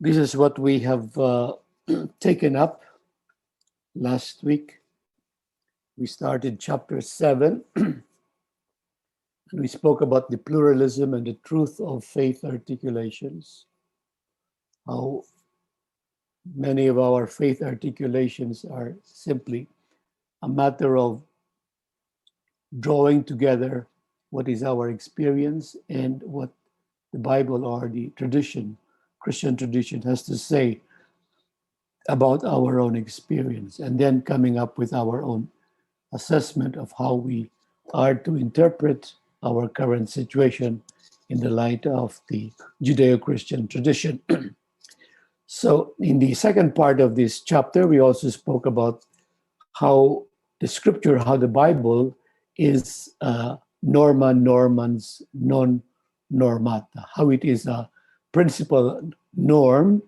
This is what we have taken up last week. We started chapter 7, and we spoke about the pluralism and the truth of faith articulations, how many of our faith articulations are simply a matter of drawing together what is our experience and what the Bible or the tradition, Christian tradition, has to say about our own experience, and then coming up with our own assessment of how we are to interpret our current situation in the light of the Judeo-Christian tradition. So in the second part of this chapter, we also spoke about how the scripture, how the Bible is norma normans non normata, how it is a principal norm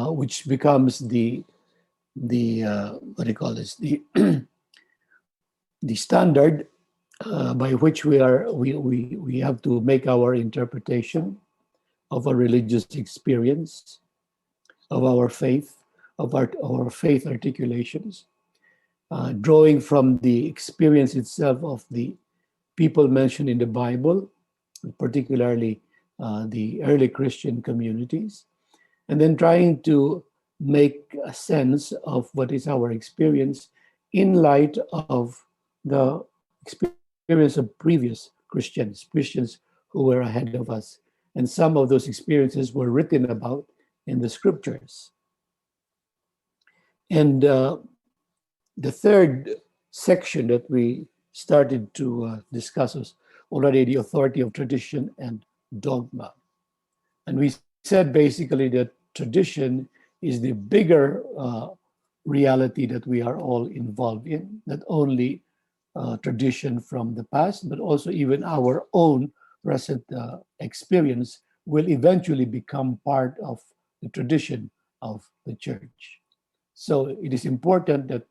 which becomes the what do you call this, the standard by which we have to make our interpretation of a religious experience, of our faith, of our faith articulations, drawing from the experience itself of the people mentioned in the Bible, particularly the early Christian communities, and then trying to make a sense of what is our experience in light of the experience of previous Christians who were ahead of us. And some of those experiences were written about in the scriptures. And the third section that we started to discuss was already the authority of tradition and dogma. And we said basically that tradition is the bigger reality that we are all involved in, not only tradition from the past, but also even our own present experience will eventually become part of the tradition of the church. So it is important that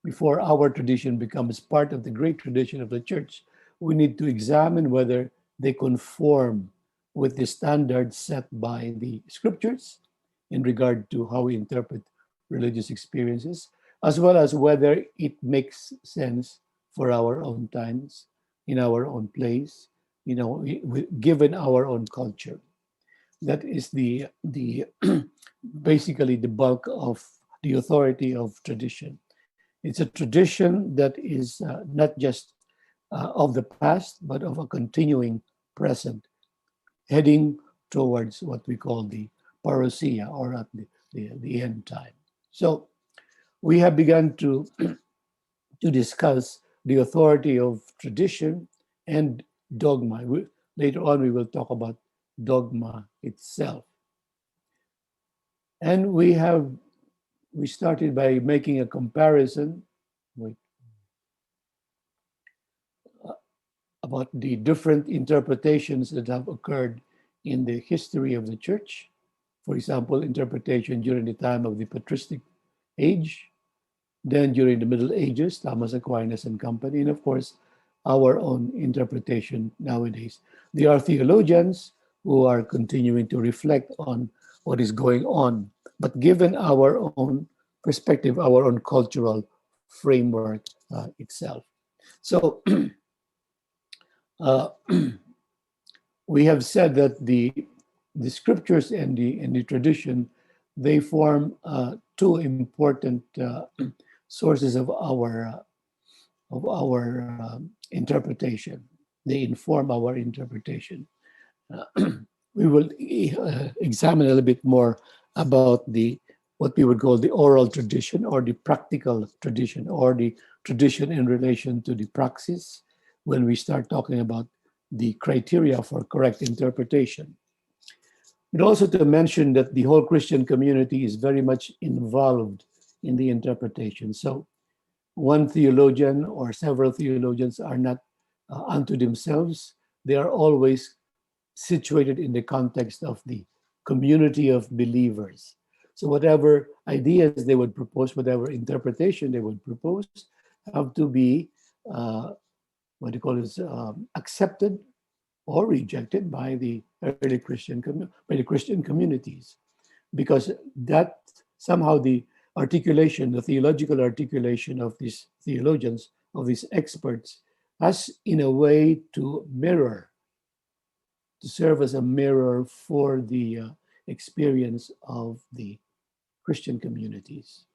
before our tradition becomes part of the great tradition of the church, we need to examine whether they conform with the standards set by the scriptures in regard to how we interpret religious experiences, as well as whether it makes sense for our own times, in our own place, given our own culture. That is the basically the bulk of the authority of tradition. It's a tradition that is not just of the past, but of a continuing present, heading towards what we call the parousia, or at the end time. So we have begun to discuss the authority of tradition and dogma. Later on, we will talk about dogma itself. And we started by making a comparison with, about the different interpretations that have occurred in the history of the church. For example, interpretation during the time of the patristic age, then during the Middle Ages, Thomas Aquinas and company, and of course, our own interpretation nowadays. There are theologians who are continuing to reflect on what is going on, but given our own perspective, our own cultural framework itself. So we have said that the scriptures and the tradition, they form two important sources of our interpretation. They inform our interpretation. We will examine a little bit more about what we would call the oral tradition, or the practical tradition, or the tradition in relation to the praxis, when we start talking about the criteria for correct interpretation. But also to mention that the whole Christian community is very much involved in the interpretation. So one theologian or several theologians are not unto themselves. They are always situated in the context of the community of believers. So whatever ideas they would propose, whatever interpretation they would propose, have to be accepted or rejected by the by the Christian communities, because that somehow the articulation, the theological articulation of these theologians, of these experts, has in a way to mirror, to serve as a mirror for the experience of the Christian communities.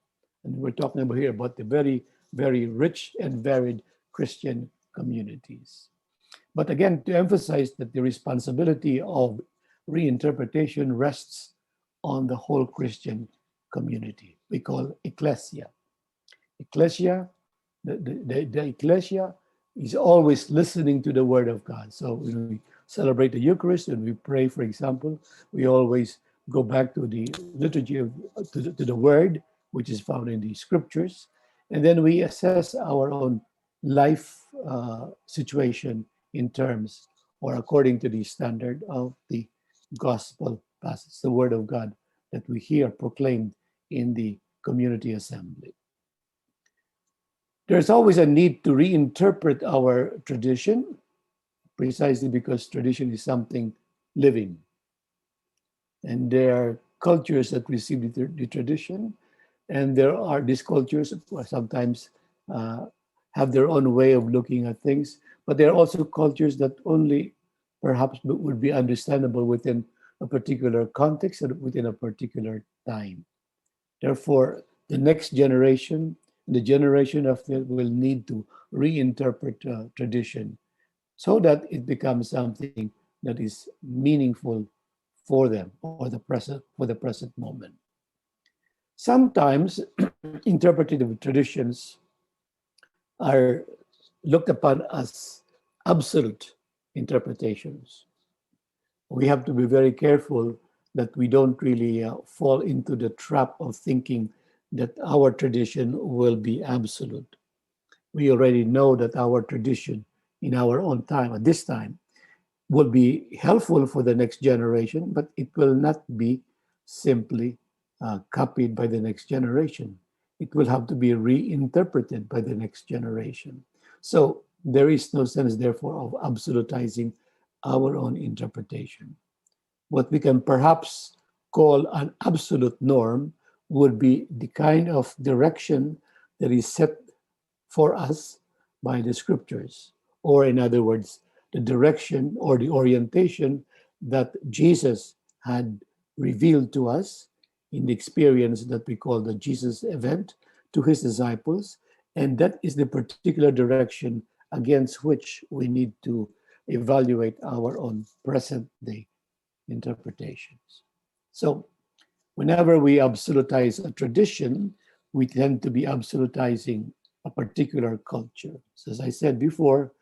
And we're talking about here about the very, very rich and varied Christian communities. But again, to emphasize that the responsibility of reinterpretation rests on the whole Christian community. We call ecclesia. Ecclesia, the ecclesia is always listening to the word of God. So when we celebrate the Eucharist and we pray, for example, we always go back to the liturgy to the word, which is found in the scriptures, and then we assess our own life situation in terms or according to the standard of the gospel passage, the word of God that we hear proclaimed in the community assembly. There's always a need to reinterpret our tradition, precisely because tradition is something living. And there are cultures that receive the tradition, and there are these cultures who sometimes have their own way of looking at things, but there are also cultures that only perhaps would be understandable within a particular context and within a particular time. Therefore, the next generation, the generation after, will need to reinterpret tradition so that it becomes something that is meaningful for them or for the present moment. Sometimes interpretive traditions are looked upon as absolute interpretations. We have to be very careful that we don't really fall into the trap of thinking that our tradition will be absolute. We already know that our tradition in our own time, at this time, will be helpful for the next generation, but it will not be simply copied by the next generation. It will have to be reinterpreted by the next generation. So there is no sense, therefore, of absolutizing our own interpretation. What we can perhaps call an absolute norm would be the kind of direction that is set for us by the scriptures, or in other words, the direction or the orientation that Jesus had revealed to us in the experience that we call the Jesus event to his disciples. And that is the particular direction against which we need to evaluate our own present day interpretations. So whenever we absolutize a tradition, we tend to be absolutizing a particular culture. So as I said before,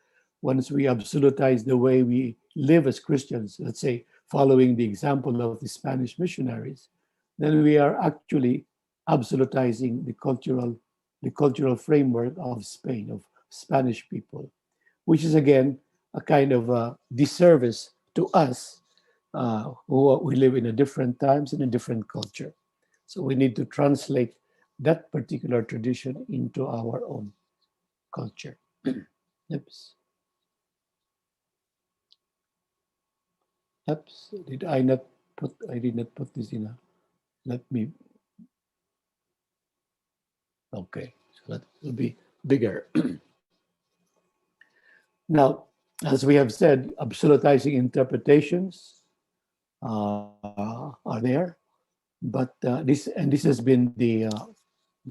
once we absolutize the way we live as Christians, let's say following the example of the Spanish missionaries, then we are actually absolutizing the cultural framework of Spain, of Spanish people, which is again a kind of a disservice to us who we live in a different times in a different culture. So we need to translate that particular tradition into our own culture. Oops. Oops. I did not put this in a, let me, okay. So that will be bigger. Now, as we have said, absolutizing interpretations are there, but this has been the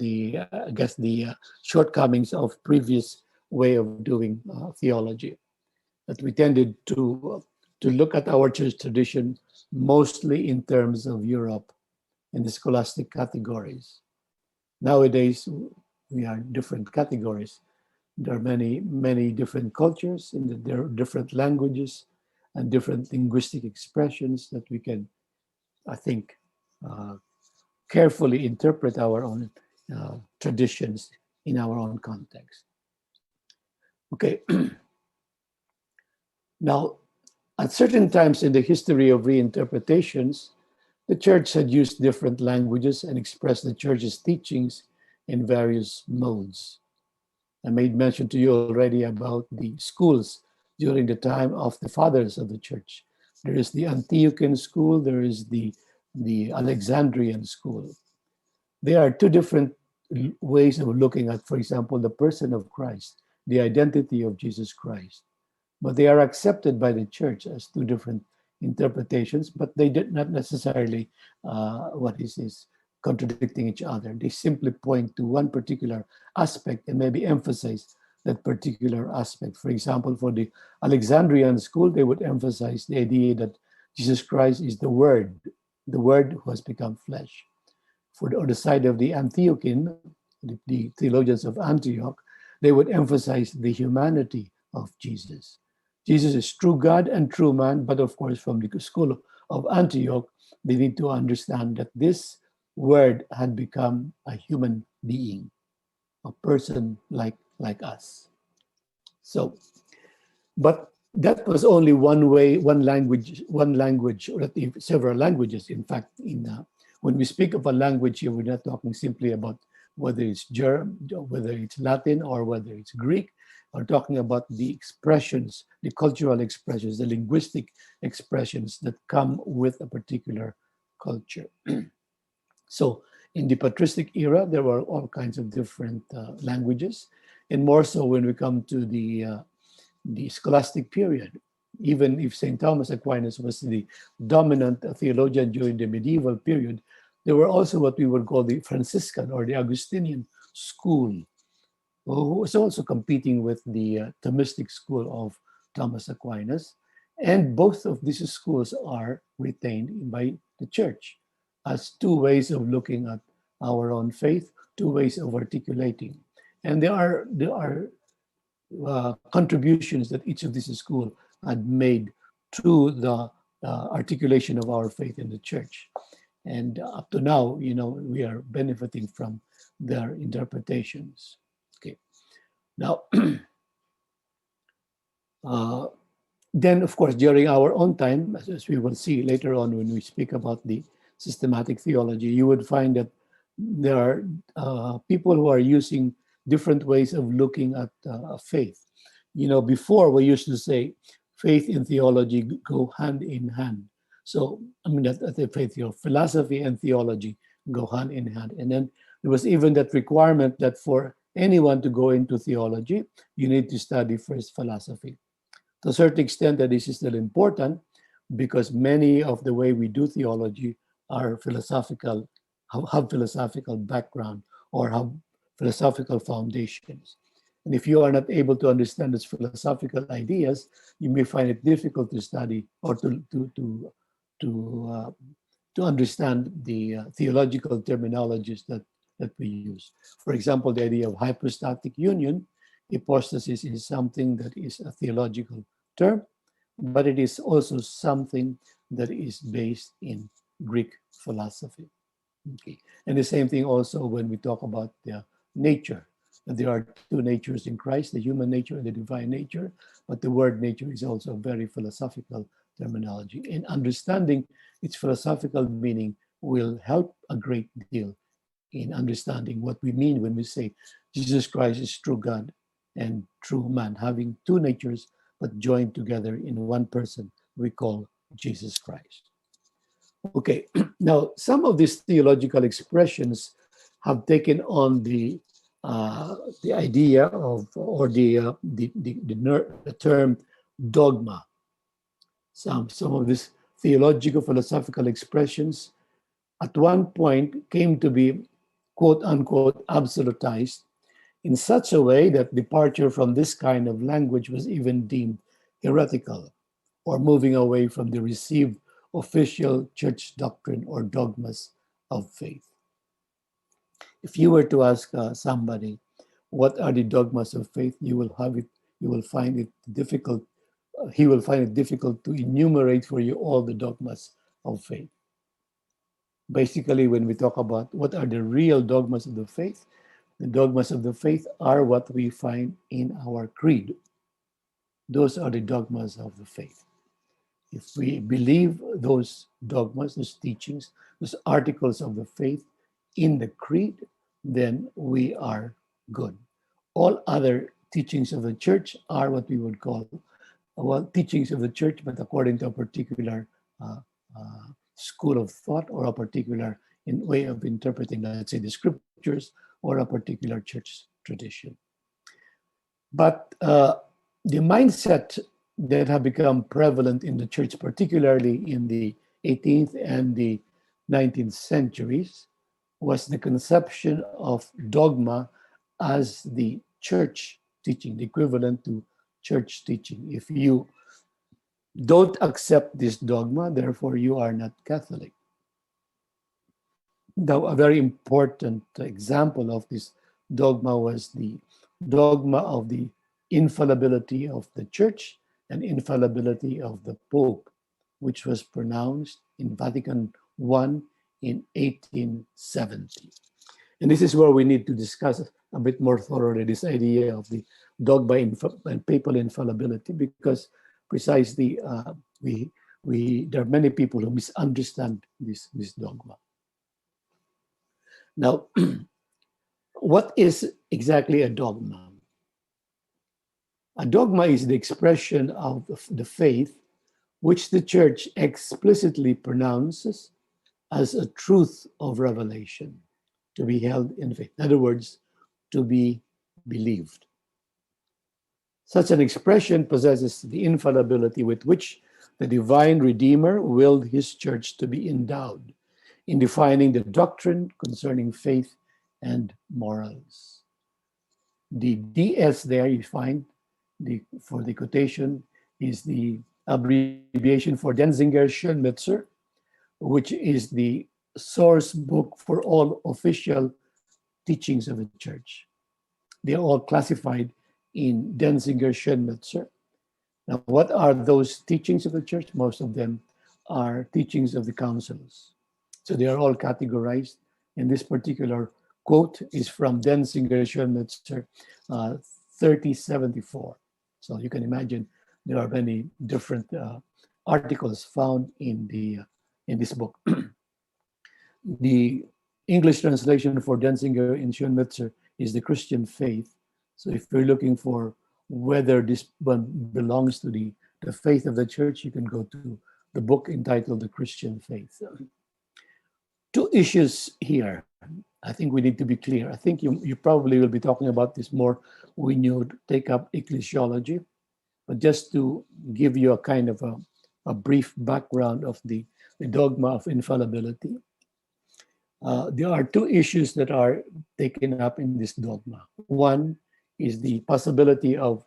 I guess the shortcomings of previous way of doing theology, that we tended to look at our church tradition mostly in terms of Europe and the scholastic categories. Nowadays, we are different categories. There are many different cultures, and there are different languages and different linguistic expressions that we can, I think, carefully interpret our own traditions in our own context. Okay. Now, at certain times in the history of reinterpretations, the church had used different languages and expressed the church's teachings in various modes. I made mention to you already about the schools during the time of the fathers of the church, There is the Antiochian school, there is the Alexandrian school. There are two different ways of looking at, for example, the person of Christ, the identity of Jesus Christ. But they are accepted by the church as two different interpretations, but they did not necessarily, contradicting each other. They simply point to one particular aspect and maybe emphasize that particular aspect. For example, for the Alexandrian school, they would emphasize the idea that Jesus Christ is the Word who has become flesh. For on the side of the Antiochian, the theologians of Antioch, they would emphasize the humanity of Jesus. Jesus is true God and true man, but of course, from the school of Antioch, they need to understand that this word had become a human being, a person like us. So, but that was only one way, one language, or several languages. In fact, when we speak of a language here, we're not talking simply about whether it's German, whether it's Latin, or whether it's Greek. We're talking about the expressions, the cultural expressions, the linguistic expressions that come with a particular culture. So in the patristic era, there were all kinds of different languages, and more so when we come to the scholastic period. Even if St. Thomas Aquinas was the dominant theologian during the medieval period, there were also what we would call the Franciscan or the Augustinian school, who was also competing with the Thomistic school of Thomas Aquinas. And both of these schools are retained by the church as two ways of looking at our own faith, two ways of articulating. And there are contributions that each of these schools had made to the articulation of our faith in the church. And up to now, we are benefiting from their interpretations. Okay. Now, then, of course, during our own time, as we will see later on when we speak about the systematic theology, you would find that there are people who are using different ways of looking at faith. Before we used to say faith and theology go hand in hand. So, that the faith, philosophy and theology go hand in hand. And then there was even that requirement that for anyone to go into theology, you need to study first philosophy. To a certain extent, that this is still important because many of the way we do theology are philosophical, have philosophical background or have philosophical foundations. And if you are not able to understand those philosophical ideas, you may find it difficult to study or to understand the theological terminologies that we use. For example, the idea of hypostatic union. Hypostasis is something that is a theological term, but it is also something that is based in Greek philosophy. Okay. And the same thing also when we talk about the nature. There are two natures in Christ, the human nature and the divine nature, but the word nature is also a very philosophical terminology. And understanding its philosophical meaning will help a great deal in understanding what we mean when we say Jesus Christ is true God and true man, having two natures but joined together in one person we call Jesus Christ. Okay, now some of these theological expressions have taken on the idea of or the term dogma. Some of these theological philosophical expressions at one point came to be quote unquote absolutized in such a way that departure from this kind of language was even deemed heretical or moving away from the received official church doctrine or dogmas of faith. If you were to ask somebody, what are the dogmas of faith? You will find it difficult. He will find it difficult to enumerate for you all the dogmas of faith. Basically, when we talk about what are the real dogmas of the faith, the dogmas of the faith are what we find in our creed. Those are the dogmas of the faith. If we believe those dogmas, those teachings, those articles of the faith in the creed, then we are good. All other teachings of the church are what we would call well, teachings of the church, but according to a particular uh, school of thought or a particular way of interpreting, let's say, the scriptures or a particular church tradition. But the mindset that have become prevalent in the church, particularly in the 18th and the 19th centuries, was the conception of dogma as the church teaching, the equivalent to church teaching. If you don't accept this dogma, therefore you are not Catholic. Now, a very important example of this dogma was the dogma of the infallibility of the church and infallibility of the Pope, which was pronounced in Vatican I in 1870. And this is where we need to discuss a bit more thoroughly this idea of the dogma and papal infallibility, because precisely there are many people who misunderstand this dogma. Now, what is exactly a dogma? A dogma is the expression of the faith which the church explicitly pronounces as a truth of revelation to be held in faith. In other words, to be believed. Such an expression possesses the infallibility with which the divine Redeemer willed his church to be endowed in defining the doctrine concerning faith and morals. The DS there you find for the quotation is the abbreviation for Denzinger Schönmetzer, which is the source book for all official teachings of the church. They are all classified in Denzinger Schönmetzer. Now, what are those teachings of the church? Most of them are teachings of the councils. So they are all categorized. And this particular quote is from Denzinger Schönmetzer 3074. So you can imagine there are many different articles found in this book. The English translation for Denzinger in Schönmetzer is the Christian faith. So if you're looking for whether this one belongs to the faith of the church, you can go to the book entitled The Christian Faith. Two issues here. I think we need to be clear. I think you probably will be talking about this more when you take up ecclesiology. But just to give you a kind of a brief background of the dogma of infallibility, there are two issues that are taken up in this dogma. One is the possibility of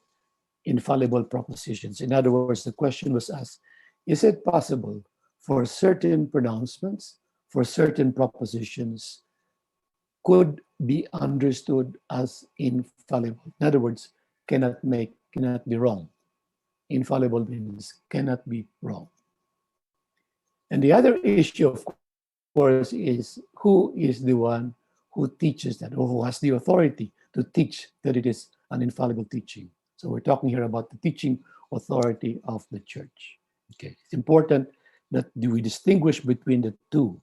infallible propositions. In other words, the question was asked, is it possible for certain pronouncements, for certain propositions, could be understood as infallible? In other words, cannot be wrong. Infallible means cannot be wrong. And the other issue, of course, is who is the one who teaches that, or who has the authority to teach that it is an infallible teaching. So we're talking here about the teaching authority of the church. Okay, it's important that we distinguish between the two,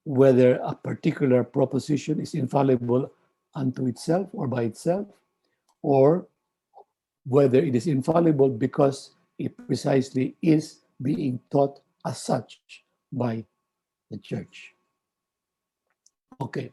whether a particular proposition is infallible unto itself or by itself, or whether it is infallible because it precisely is being taught as such by the church. Okay.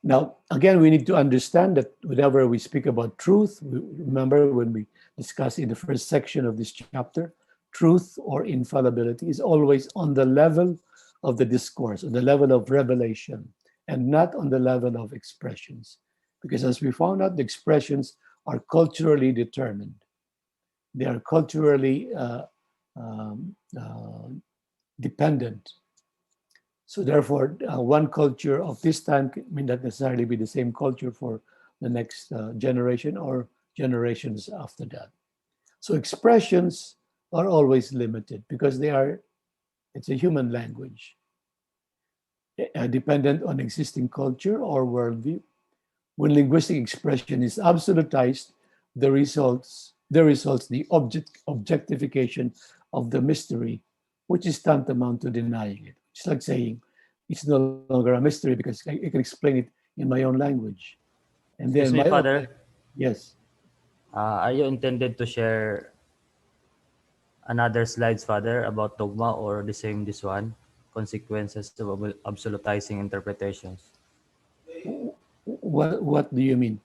Now, again, we need to understand that whenever we speak about truth, remember when we discussed in the first section of this chapter, truth or infallibility is always on the level of the discourse, on the level of revelation, and not on the level of expressions. Because as we found out, the expressions are culturally determined. They are culturally um, uh, dependent. So therefore, one culture of this time may not necessarily be the same culture for the next generation or generations after that. So expressions are always limited because it's a human language, dependent on existing culture or worldview. When linguistic expression is absolutized, there results the objectification of the mystery, which is tantamount to denying it. It's like saying it's no longer a mystery because I can explain it in my own language. And then Excuse me, my own Father. yes, Are you intended to share another slides, Father, about dogma or the same this one? Consequences of absolutizing interpretations. What do you mean?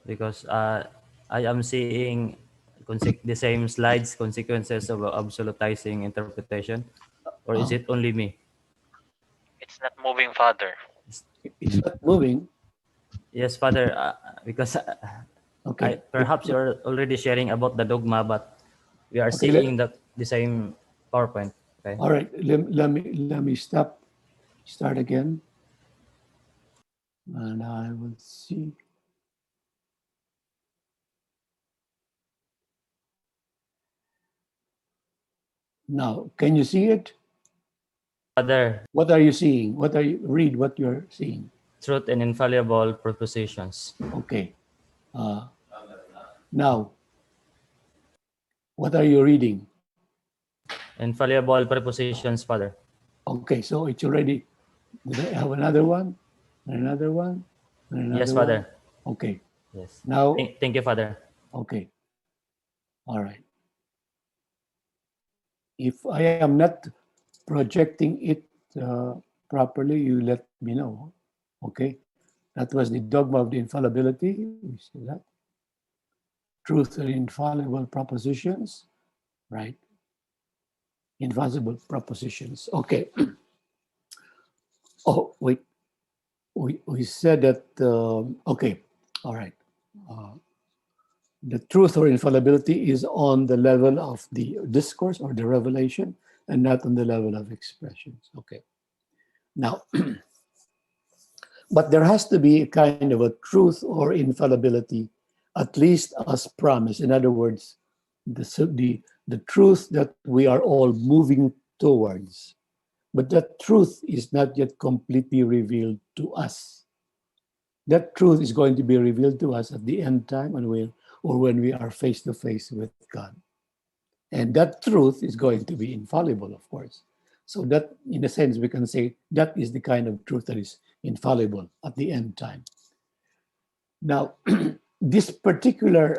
Because I am seeing the same slides, consequences of absolutizing interpretation. Or is it Oh, only me? It's not moving, Father. it's not moving. Yes, Father, because Okay. perhaps you're already sharing about the dogma, but we are Okay. seeing the same PowerPoint. Okay. All right. Let me stop. Start again, and I will see. Now, can you see it? Father, What are you seeing? What are you read? What you're seeing? truth and infallible propositions. Okay. Uh, Now, what are you reading? Infallible propositions, Father. Okay, so it's already. Did I have another one? Another one? Yes, Another one? Father. Okay. Yes. Now, Thank you, Father. okay. All right. If I am not projecting it uh, properly, you let me know. Okay. That was the dogma of the infallibility. We see that. Truth and infallible propositions. Right. Infallible propositions. Okay. Oh, wait. We said that. Okay. All right. Uh, the truth or infallibility is on the level of the discourse or the revelation and not on the level of expressions. Okay. Now, but there has to be a kind of a truth or infallibility, at least as promised. In other words, the truth that we are all moving towards. But that truth is not yet completely revealed to us. That truth is going to be revealed to us at the end time or when we are face to face with God. And that truth is going to be infallible, of course. So that, in a sense, we can say that is the kind of truth that is infallible at the end time. Now, this particular,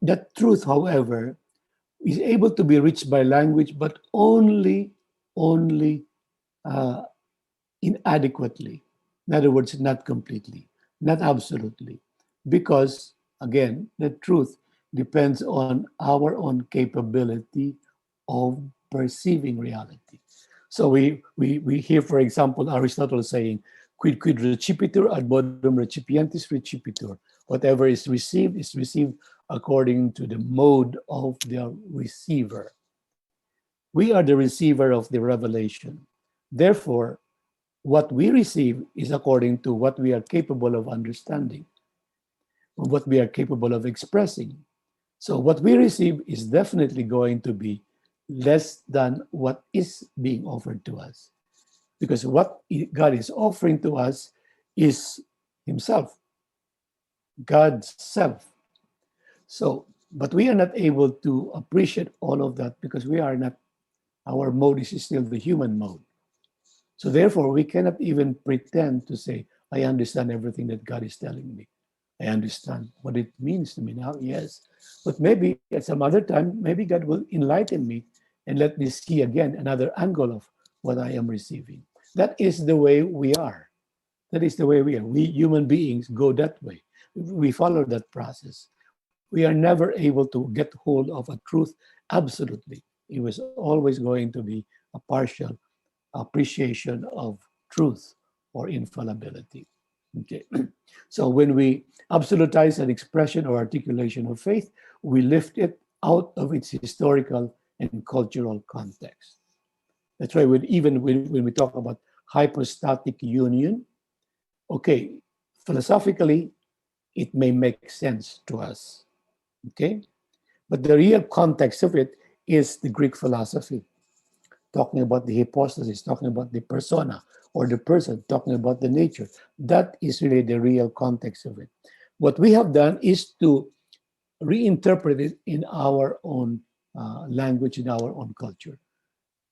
that truth, however, is able to be reached by language, but only uh, inadequately. In other words, not completely, not absolutely. Because, again, the truth depends on our own capability of perceiving reality. So we hear, for example, Aristotle saying, quid recipitur ad modum recipientis recipitur. Whatever is received according to the mode of the receiver. We are the receiver of the revelation. Therefore, what we receive is according to what we are capable of understanding, or what we are capable of expressing. So, what we receive is definitely going to be less than what is being offered to us. Because what God is offering to us is Himself, God's self. So, but we are not able to appreciate all of that because we are not, our mode is still the human mode. So therefore, we cannot even pretend to say, I understand everything that God is telling me. I understand what it means to me now, yes. But maybe at some other time, maybe God will enlighten me and let me see again another angle of what I am receiving. That is the way we are. That is the way we are. We human beings go that way. We follow that process. We are never able to get hold of a truth absolutely. It was always going to be a partial appreciation of truth or infallibility. Okay. So when we absolutize an expression or articulation of faith, we lift it out of its historical and cultural context. That's why even when we talk about hypostatic union, okay, philosophically, it may make sense to us. Okay. But the real context of it is the Greek philosophy, talking about the hypostasis, talking about the persona or the person, talking about the nature. That is really the real context of it. What we have done is to reinterpret it in our own language, in our own culture.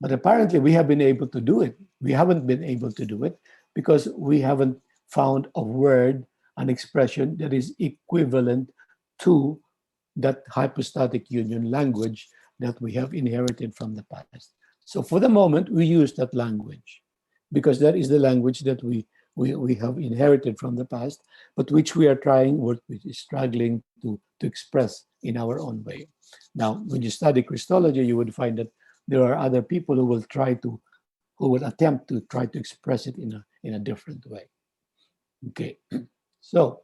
But apparently, we have been able to do it. We haven't been able to do it because we haven't found a word, an expression that is equivalent to that hypostatic union language that we have inherited from the past. So for the moment, we use that language because that is the language that we have inherited from the past, but which we are trying, we're struggling to express in our own way. Now, when you study Christology, you would find that there are other people who will attempt to try to express it in a different way. Okay, so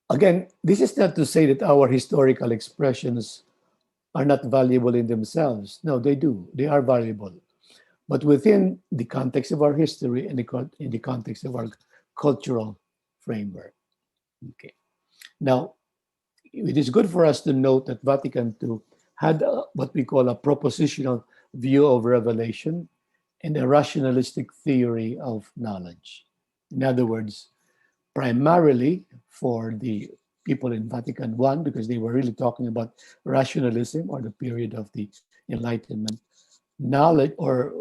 again, this is not to say that our historical expressions are not valuable in themselves. No, they do. They are valuable. But within the context of our history and in the context of our cultural framework. Okay. Now, it is good for us to note that Vatican II had what we call a propositional view of revelation and a rationalistic theory of knowledge. In other words, primarily for the people in Vatican I, because they were really talking about rationalism or the period of the Enlightenment, knowledge or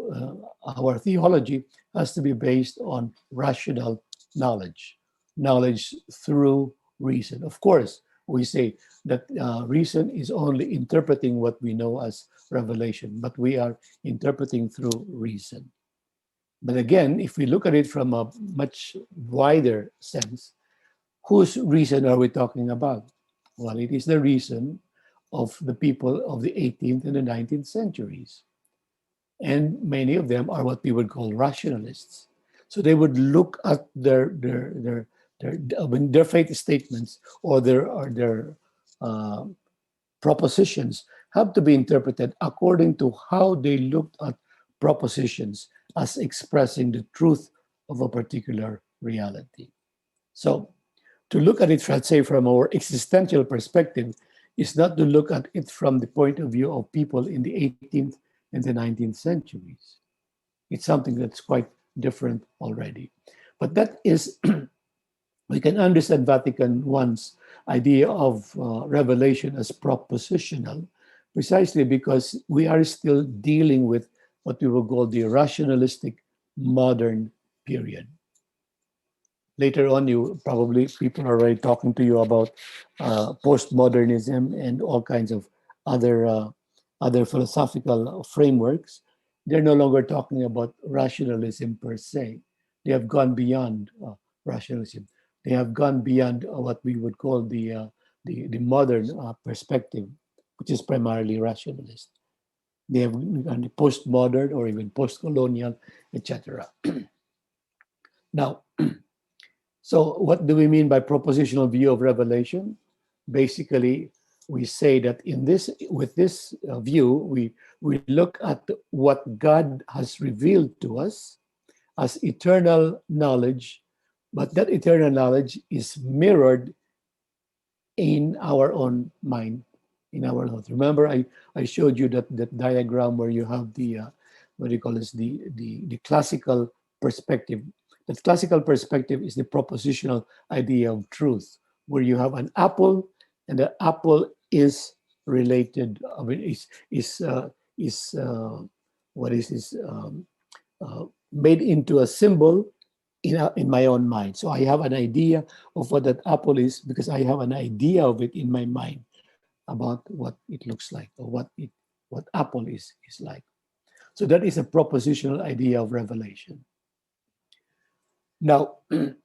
our theology has to be based on rational knowledge, knowledge through reason. Of course, we say that reason is only interpreting what we know as revelation, but we are interpreting through reason. But again, if we look at it from a much wider sense, whose reason are we talking about? Well, it is the reason of the people of the 18th and the 19th centuries. And many of them are what we would call rationalists. So they would look at their faith statements or their propositions have to be interpreted according to how they looked at propositions as expressing the truth of a particular reality. So to look at it, let's say, from our existential perspective, is not to look at it from the point of view of people in the 18th and the 19th centuries. It's something that's quite different already. But that is, we can understand Vatican I's idea of revelation as propositional, precisely because we are still dealing with what we will call the rationalistic modern period. Later on, people are already talking to you about postmodernism and all kinds of other philosophical frameworks. They're no longer talking about rationalism per se. They have gone beyond rationalism. They have gone beyond what we would call the modern perspective, which is primarily rationalist. They have gone the postmodern or even post-colonial, etc. Now, so what do we mean by propositional view of revelation? Basically, we say that with this view, we look at what God has revealed to us as eternal knowledge, but that eternal knowledge is mirrored in our own mind, in our thoughts. Remember, I showed you that diagram where you have the what do you call this, the classical perspective. That classical perspective is the propositional idea of truth, where you have an apple, and the apple is related. I mean, is what is this made into a symbol in my own mind. So I have an idea of what that apple is because I have an idea of it in my mind about what it looks like or what apple is like. So that is a propositional idea of revelation. Now, the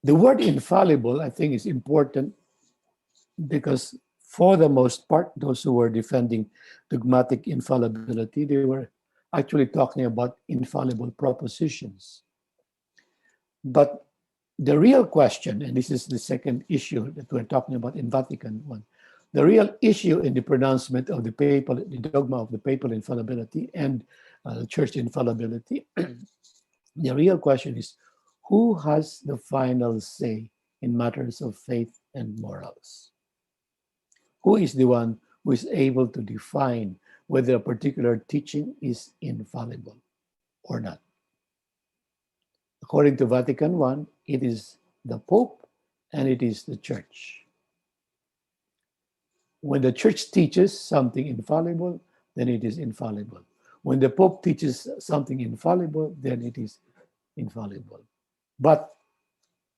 word infallible, I think, is important because for the most part, those who were defending dogmatic infallibility, they were actually talking about infallible propositions. But the real question, and this is the second issue that we're talking about in Vatican I, the real issue in the pronouncement of the dogma of the papal infallibility and the church infallibility, the real question is, who has the final say in matters of faith and morals? Who is the one who is able to define whether a particular teaching is infallible or not? According to Vatican I, it is the Pope and it is the Church. When the Church teaches something infallible, then it is infallible. When the Pope teaches something infallible, then it is infallible. But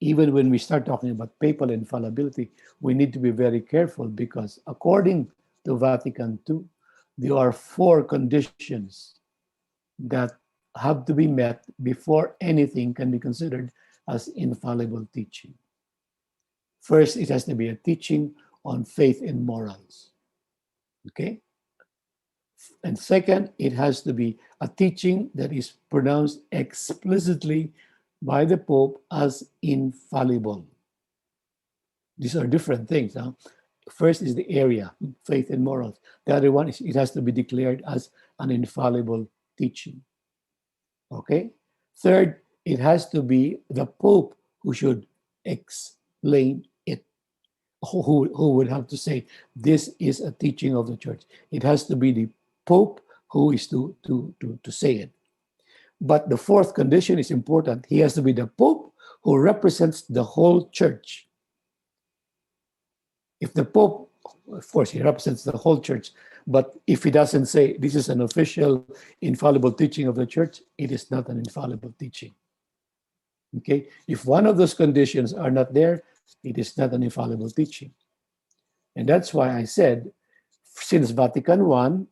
even when we start talking about papal infallibility, we need to be very careful because according to Vatican II, there are 4 conditions that have to be met before anything can be considered as infallible teaching. First, it has to be a teaching on faith and morals. Okay? And second, it has to be a teaching that is pronounced explicitly by the Pope as infallible. These are different things. Huh? First is the area, faith and morals. The other one is it has to be declared as an infallible teaching. Okay? Third, it has to be the Pope who should explain it, who would have to say, this is a teaching of the church. It has to be the Pope who is to say it. But the fourth condition is important. He has to be the Pope who represents the whole church. If the Pope, of course, he represents the whole church, but if he doesn't say this is an official infallible teaching of the church, it is not an infallible teaching. Okay? If one of those conditions are not there, it is not an infallible teaching. And that's why I said, since Vatican I,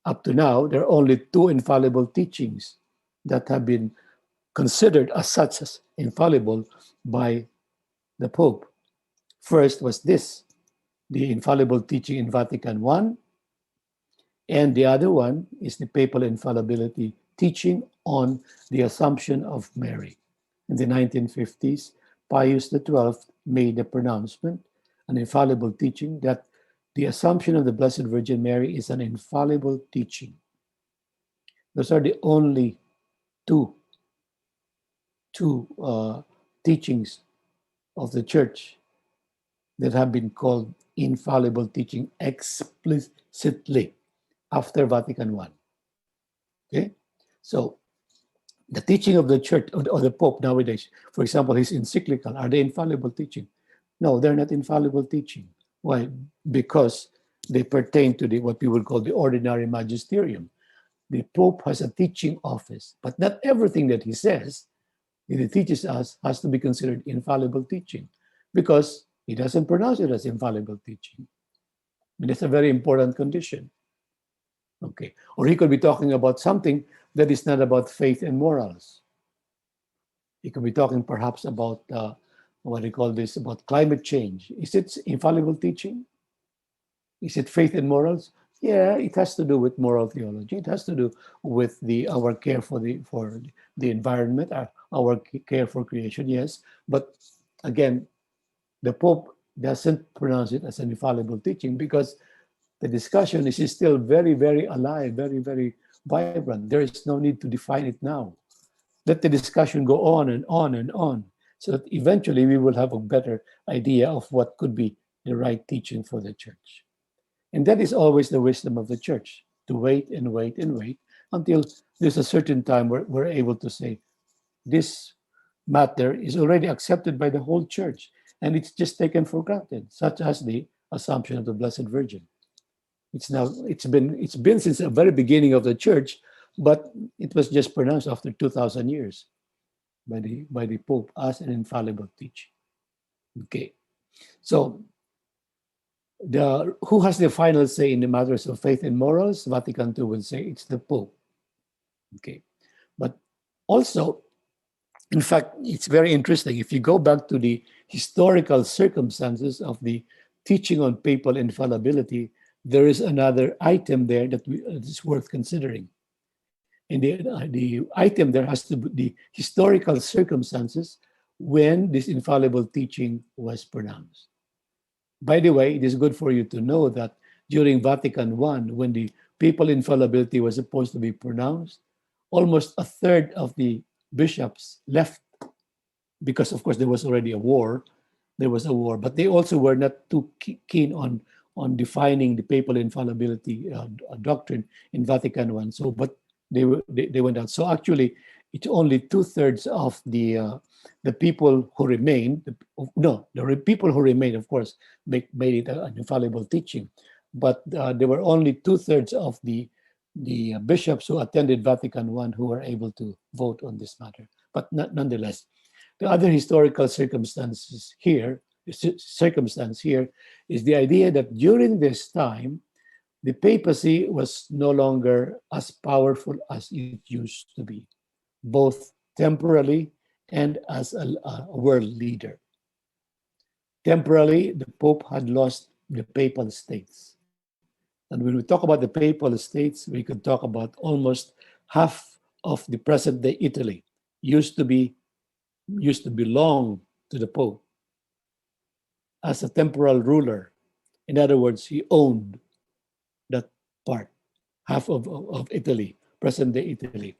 up to now, there are only 2 infallible teachings that have been considered as such as infallible by the Pope. First was this, the infallible teaching in Vatican I, and the other one is the papal infallibility teaching on the Assumption of Mary. In the 1950s, Pius XII made a pronouncement, an infallible teaching, that the Assumption of the Blessed Virgin Mary is an infallible teaching. Those are the only two teachings of the Church that have been called infallible teaching explicitly after Vatican I. Okay? So the teaching of the Church or the Pope nowadays, for example, his encyclical, are they infallible teaching? No, they're not infallible teaching. Why? Because they pertain to what we would call the ordinary magisterium. The Pope has a teaching office, but not everything that he says, that he teaches us, has to be considered infallible teaching because he doesn't pronounce it as infallible teaching. And that's a very important condition. Okay. Or he could be talking about something that is not about faith and morals. He could be talking perhaps about what do you call this, about climate change. Is it infallible teaching? Is it faith and morals? Yeah, it has to do with moral theology. It has to do with our care for the environment, our care for creation. Yes, but again, the Pope doesn't pronounce it as an infallible teaching because the discussion is still very, very alive, very, very vibrant. There is no need to define it now. Let the discussion go on and on and on, so that eventually we will have a better idea of what could be the right teaching for the church. And that is always the wisdom of the church, to wait and wait and wait until there's a certain time where we're able to say, this matter is already accepted by the whole church and it's just taken for granted, such as the Assumption of the Blessed Virgin. It's been since the very beginning of the church, but it was just pronounced after 2,000 years by the Pope as an infallible teaching. Okay, so who has the final say in the matters of faith and morals? Vatican II would say it's the Pope. Okay, but also, in fact, it's very interesting. If you go back to the historical circumstances of the teaching on papal infallibility, there is another item there that is worth considering. And the item there has to be the historical circumstances when this infallible teaching was pronounced. By the way, it is good for you to know that during Vatican I, when the papal infallibility was supposed to be pronounced, almost a third of the bishops left because, of course, there was already a war. There was a war, but they also were not too keen on defining the papal infallibility doctrine in Vatican I. So, but they went out. So actually, it's only 2/3 of the people who remained. The people who remained, of course, made it an infallible teaching. But there were only 2/3 of the bishops who attended Vatican I who were able to vote on this matter. But nonetheless, The other historical circumstance here is the idea that during this time, the papacy was no longer as powerful as it used to be, both temporally and as a world leader. Temporally, the Pope had lost the Papal States. And when we talk about the Papal States, we could talk about almost half of the present-day Italy used to belong to the Pope as a temporal ruler. In other words, he owned that part, half of Italy, present-day Italy.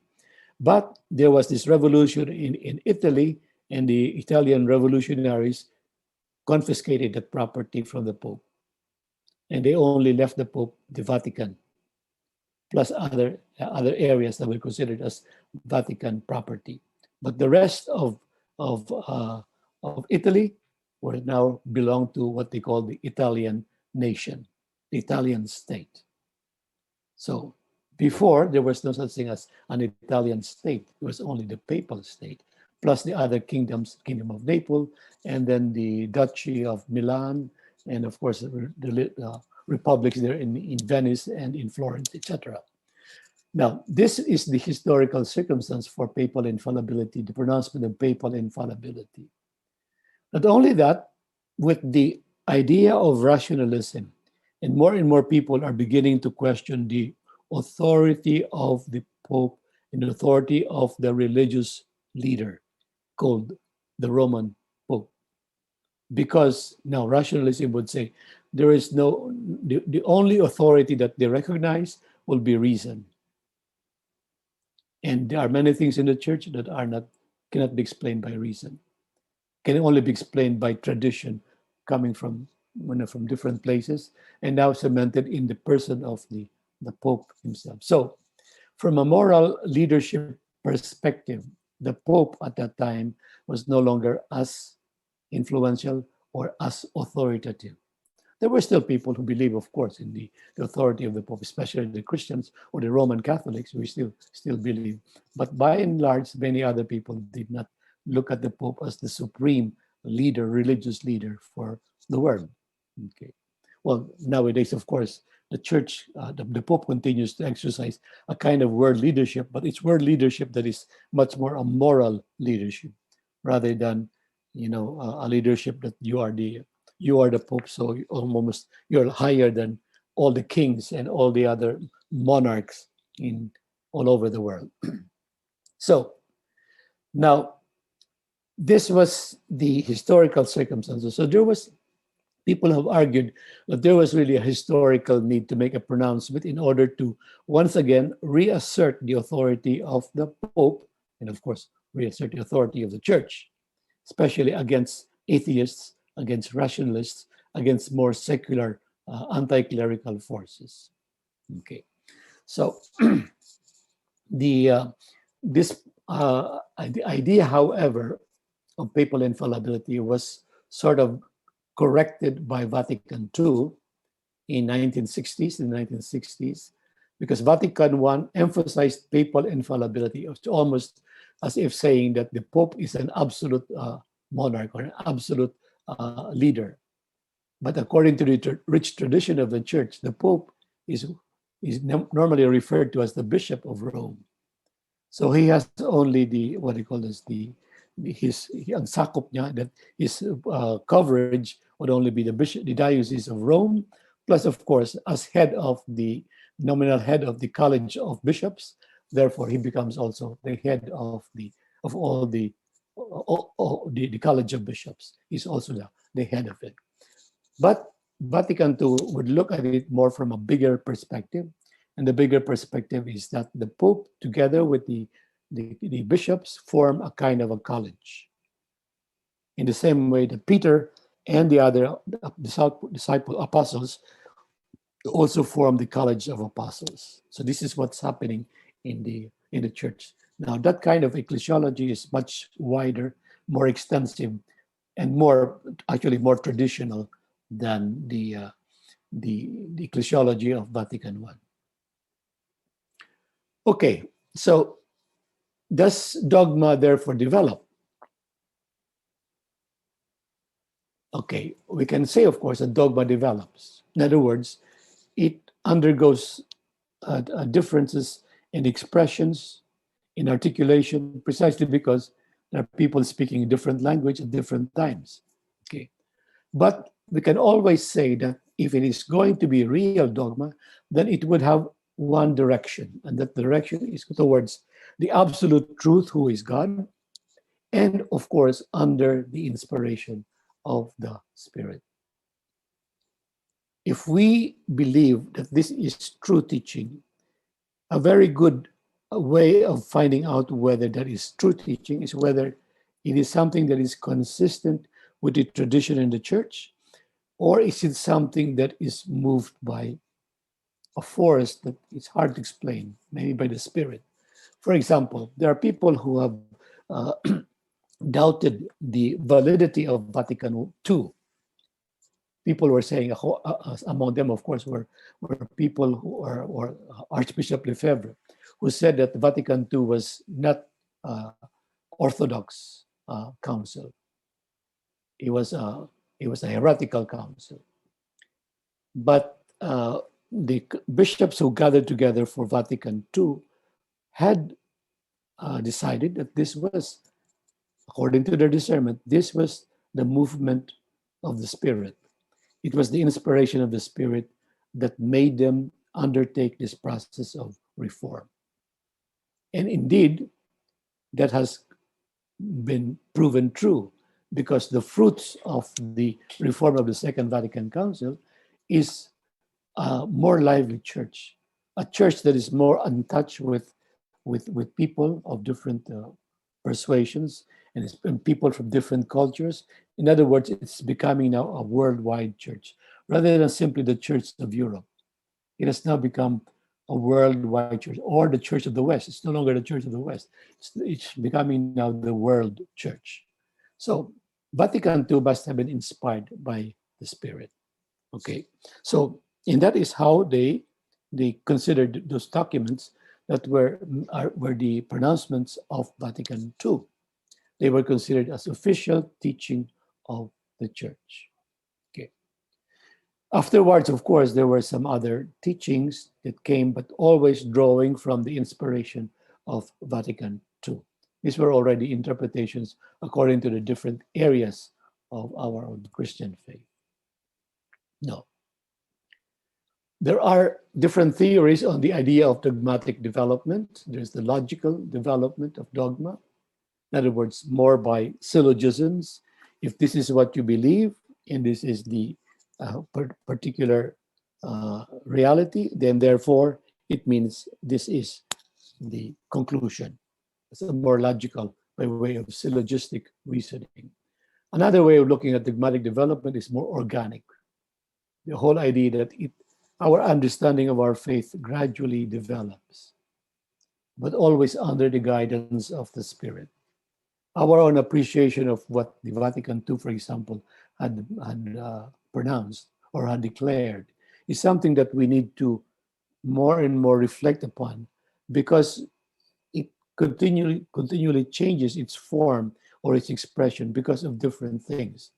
But there was this revolution in Italy, and the Italian revolutionaries confiscated that property from the Pope. And they only left the Pope the Vatican, plus other areas that were considered as Vatican property. But the rest of Italy were now belong to what they call the Italian nation, the Italian state. So before, there was no such thing as an Italian state. It was only the Papal State, plus the other kingdoms, Kingdom of Naples, and then the Duchy of Milan, and of course, the republics there in Venice and in Florence, etc. Now, this is the historical circumstance for papal infallibility, the pronouncement of papal infallibility. Not only that, with the idea of rationalism, and more people are beginning to question the authority of the Pope and the authority of the religious leader called the Roman Pope. Because now rationalism would say there is the only authority that they recognize will be reason. And there are many things in the church that cannot be explained by reason, can only be explained by tradition coming from different places and now cemented in the person of the Pope himself. So from a moral leadership perspective, the Pope at that time was no longer as influential or as authoritative. There were still people who believe, of course, in the authority of the Pope, especially the Christians or the Roman Catholics. We still believe. But by and large, many other people did not look at the Pope as the supreme leader, religious leader for the world. Okay. Well, nowadays, of course, the church, the Pope continues to exercise a kind of world leadership, but it's world leadership that is much more a moral leadership rather than, a leadership that you are the Pope, so you're higher than all the kings and all the other monarchs in all over the world. So now, this was the historical circumstances. So people have argued that there was really a historical need to make a pronouncement in order to once again reassert the authority of the Pope, and of course, reassert the authority of the Church, especially against atheists, against rationalists, against more secular, anti-clerical forces. Okay, so the idea, however, of papal infallibility was sort of corrected by Vatican II in the 1960s, because Vatican I emphasized papal infallibility almost as if saying that the Pope is an absolute monarch or an absolute leader. But according to the rich tradition of the Church, the Pope is normally referred to as the Bishop of Rome. So he has only ang sakop niya, that his coverage would only be the Diocese of Rome, plus of course as nominal head of the College of Bishops. Therefore, he becomes also the head of all the College of Bishops. He's also the head of it. But Vatican II would look at it more from a bigger perspective, and the bigger perspective is that the Pope, together with the bishops, form a kind of a college. In the same way that Peter and the other disciple apostles also form the College of Apostles. So this is what's happening in the church. Now, that kind of ecclesiology is much wider, more extensive, and more traditional than the ecclesiology of Vatican I. Okay, so does dogma therefore develop? Okay, we can say, of course, a dogma develops. In other words, it undergoes differences in expressions, in articulation, precisely because there are people speaking a different language at different times. Okay, but we can always say that if it is going to be real dogma, then it would have one direction, and that direction is towards the absolute truth, who is God, and of course, under the inspiration of the Spirit. If we believe that this is true teaching, a very good way of finding out whether that is true teaching is whether it is something that is consistent with the tradition in the church, or is it something that is moved by a force that is hard to explain, maybe by the Spirit. For example, there are people who have uh, doubted the validity of Vatican II. People were saying, among them, of course, were people who are, or Archbishop Lefebvre, who said that Vatican II was not Orthodox council. It was a heretical council. But the bishops who gathered together for Vatican II had decided that this was, according to their discernment, this was the movement of the Spirit. It was the inspiration of the Spirit that made them undertake this process of reform. And indeed, that has been proven true, because the fruits of the reform of the Second Vatican Council is a more lively church, a church that is more in touch with people of different persuasions and people from different cultures. In other words, it's becoming now a worldwide church rather than simply the Church of Europe. It has now become a worldwide church, or the Church of the West. It's no longer the Church of the West. It's becoming now the world church. So Vatican II must have been inspired by the Spirit. Okay, so and that is how they considered those documents that were the pronouncements of Vatican II. They were considered as official teaching of the church. Okay. Afterwards, of course, there were some other teachings that came, but always drawing from the inspiration of Vatican II. These were already interpretations according to the different areas of our own Christian faith. No. There are different theories on the idea of dogmatic development. There's the logical development of dogma. In other words, more by syllogisms. If this is what you believe, and this is the particular reality, then therefore it means this is the conclusion. It's a more logical by way of syllogistic reasoning. Another way of looking at dogmatic development is more organic. The whole idea that our understanding of our faith gradually develops, but always under the guidance of the Spirit. Our own appreciation of what the Vatican II, for example, had pronounced or had declared is something that we need to more and more reflect upon, because it continually changes its form or its expression because of different things.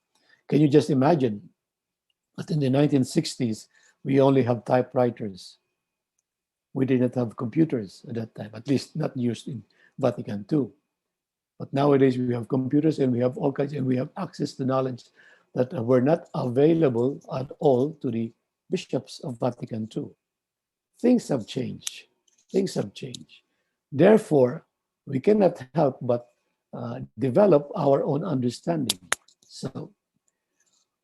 Can you just imagine that in the 1960s, we only have typewriters? We didn't have computers at that time, at least not used in Vatican II. But nowadays we have computers and we have all kinds, and we have access to knowledge that were not available at all to the bishops of Vatican II. Things have changed. Things have changed. Therefore, we cannot help but develop our own understanding. So,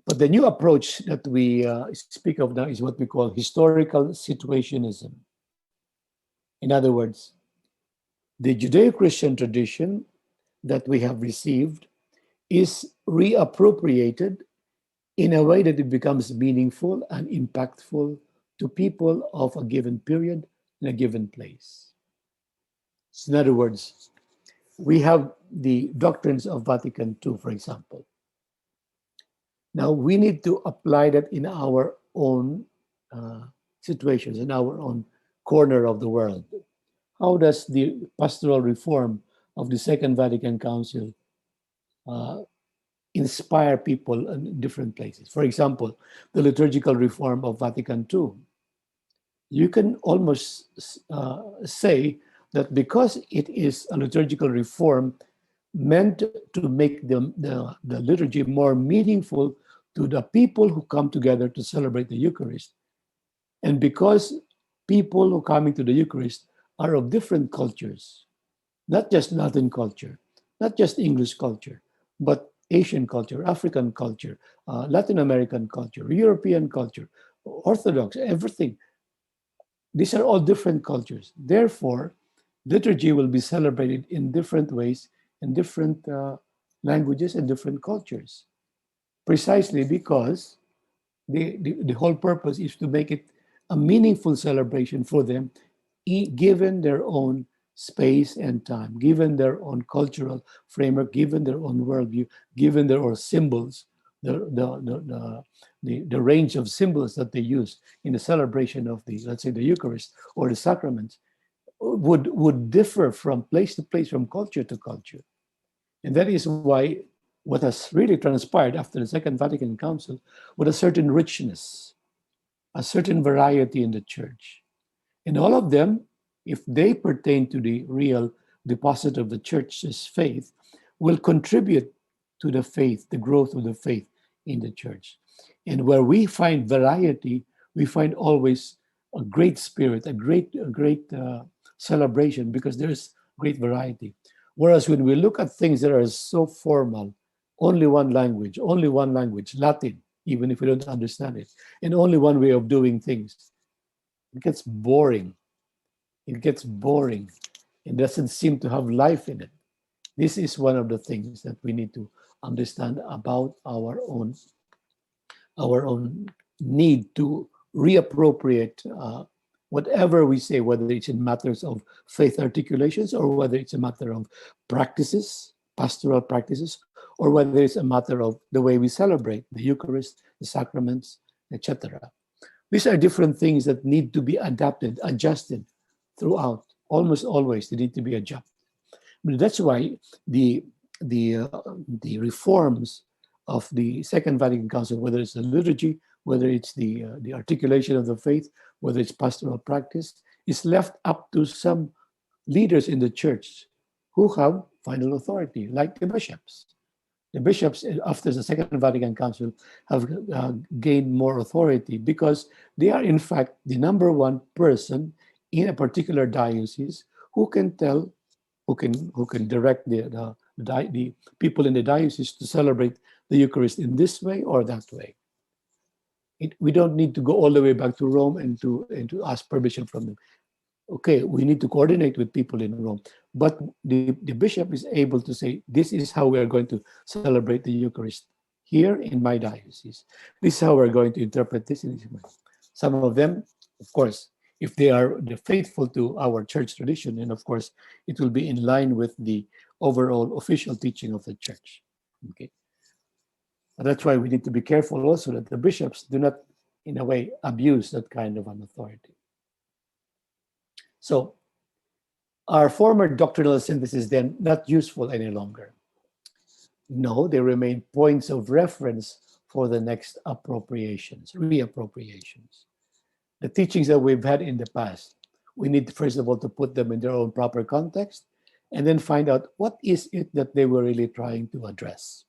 but the new approach that we speak of now is what we call historical situationism. In other words, the Judeo-Christian tradition that we have received is reappropriated in a way that it becomes meaningful and impactful to people of a given period in a given place. So in other words, we have the doctrines of Vatican II, for example. Now we need to apply that in our own situations, in our own corner of the world. How does the pastoral reform of the Second Vatican Council inspire people in different places. For example, the liturgical reform of Vatican II. You can almost say that because it is a liturgical reform meant to make the liturgy more meaningful to the people who come together to celebrate the Eucharist, and because people who coming to the Eucharist are of different cultures, not just Latin culture, not just English culture, but Asian culture, African culture, Latin American culture, European culture, Orthodox, everything. These are all different cultures. Therefore, liturgy will be celebrated in different ways, in different languages and different cultures, precisely because the whole purpose is to make it a meaningful celebration for them, given their own space and time, given their own cultural framework, given their own worldview, given their own symbols, the range of symbols that they use in the celebration of the, let's say, the Eucharist or the sacraments would differ from place to place, from culture to culture. And that is why what has really transpired after the Second Vatican Council was a certain richness, a certain variety in the church. And all of them, if they pertain to the real deposit of the church's faith, will contribute to the faith, the growth of the faith in the church. And where we find variety, we find always a great spirit, a great celebration, because there's great variety. Whereas when we look at things that are so formal, only one language, Latin, even if we don't understand it, and only one way of doing things, it gets boring. It gets boring. It doesn't seem to have life in it. This is one of the things that we need to understand about our own need to reappropriate whatever we say, whether it's in matters of faith articulations or whether it's a matter of practices, pastoral practices, or whether it's a matter of the way we celebrate the Eucharist, the sacraments, etc. These are different things that need to be adapted, adjusted throughout. Almost always they need to be adjusted. But that's why the reforms of the Second Vatican Council, whether it's the liturgy, whether it's the articulation of the faith, whether it's pastoral practice, is left up to some leaders in the church who have final authority, like the bishops. The bishops, after the Second Vatican Council, have gained more authority because they are, in fact, the number one person in a particular diocese who can tell, who can direct the people in the diocese to celebrate the Eucharist in this way or that way. We don't need to go all the way back to Rome and to ask permission from them. Okay, we need to coordinate with people in Rome, but the bishop is able to say, this is how we are going to celebrate the Eucharist here in my diocese. This is how we're going to interpret this in this way. Some of them, of course, if they're faithful to our church tradition, and of course, it will be in line with the overall official teaching of the church. Okay, and that's why we need to be careful also that the bishops do not, in a way, abuse that kind of an authority. So, are former doctrinal syntheses then not useful any longer? No, they remain points of reference for the next reappropriations. The teachings that we've had in the past, we need first of all to put them in their own proper context and then find out what is it that they were really trying to address.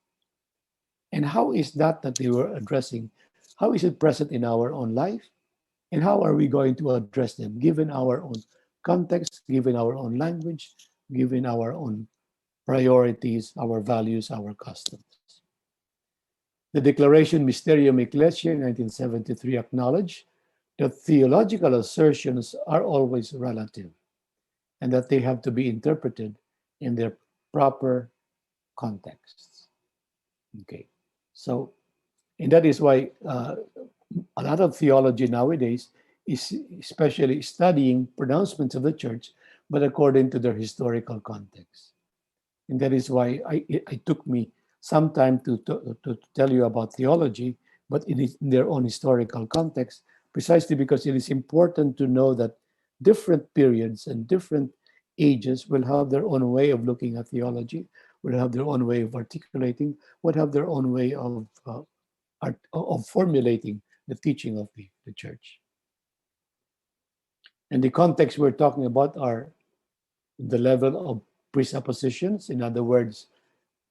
And how is that they were addressing, how is it present in our own life? And how are we going to address them given our own context, given our own language, given our own priorities, our values, our customs? The Declaration Mysterium Ecclesiae in 1973 acknowledged that theological assertions are always relative and that they have to be interpreted in their proper contexts. Okay, so, and that is why a lot of theology nowadays is especially studying pronouncements of the church, but according to their historical context. And that is why it took me some time to tell you about theology, but it is in their own historical context, precisely because it is important to know that different periods and different ages will have their own way of looking at theology, would have their own way of articulating, would have their own way of formulating the teaching of the church. And the context we're talking about are the level of presuppositions, in other words,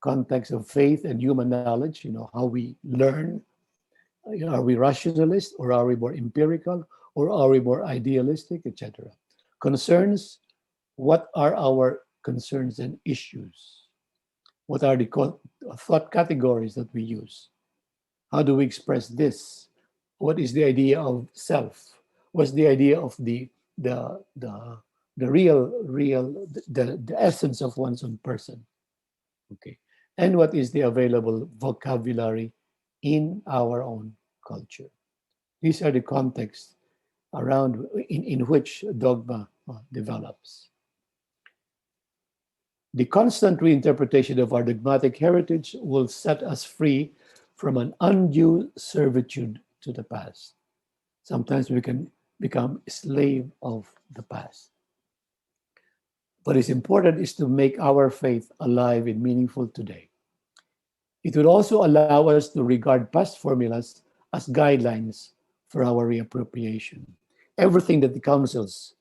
context of faith and human knowledge, how we learn. Are we rationalist, or are we more empirical, or are we more idealistic, etc.? Concerns, what are our concerns and issues? What are the thought categories that we use? How do we express this? What is the idea of self? What's the idea of the the essence of one's own person? Okay. And what is the available vocabulary in our own culture? These are the contexts around in which dogma develops. The constant reinterpretation of our dogmatic heritage will set us free from an undue servitude to the past. Sometimes we can become a slave of the past. What is important is to make our faith alive and meaningful today. It will also allow us to regard past formulas as guidelines for our reappropriation. Everything that the councils,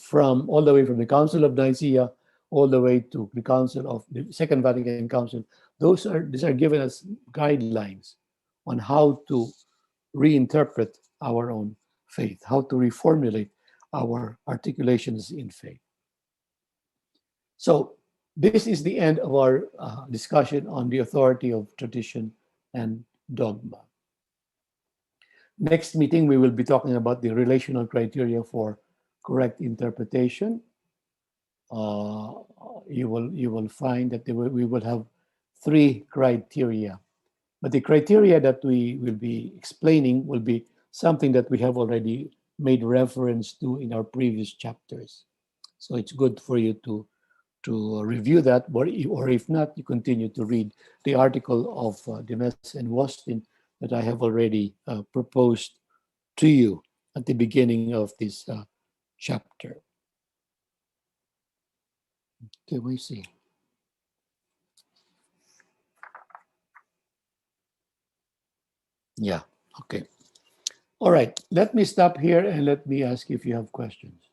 from all the way from the Council of Nicaea all the way to the Council of the Second Vatican Council, these are given us guidelines on how to reinterpret our own faith, how to reformulate our articulations in faith. So this is the end of our discussion on the authority of tradition and dogma. Next meeting, we will be talking about the relational criteria for correct interpretation. You will find that we will have 3 criteria. But the criteria that we will be explaining will be something that we have already made reference to in our previous chapters. So it's good for you to review that, or if not, you continue to read the article of Demes and Wastin that I have already proposed to you at the beginning of this chapter. Okay, we see. Yeah, okay. All right, let me stop here and let me ask if you have questions.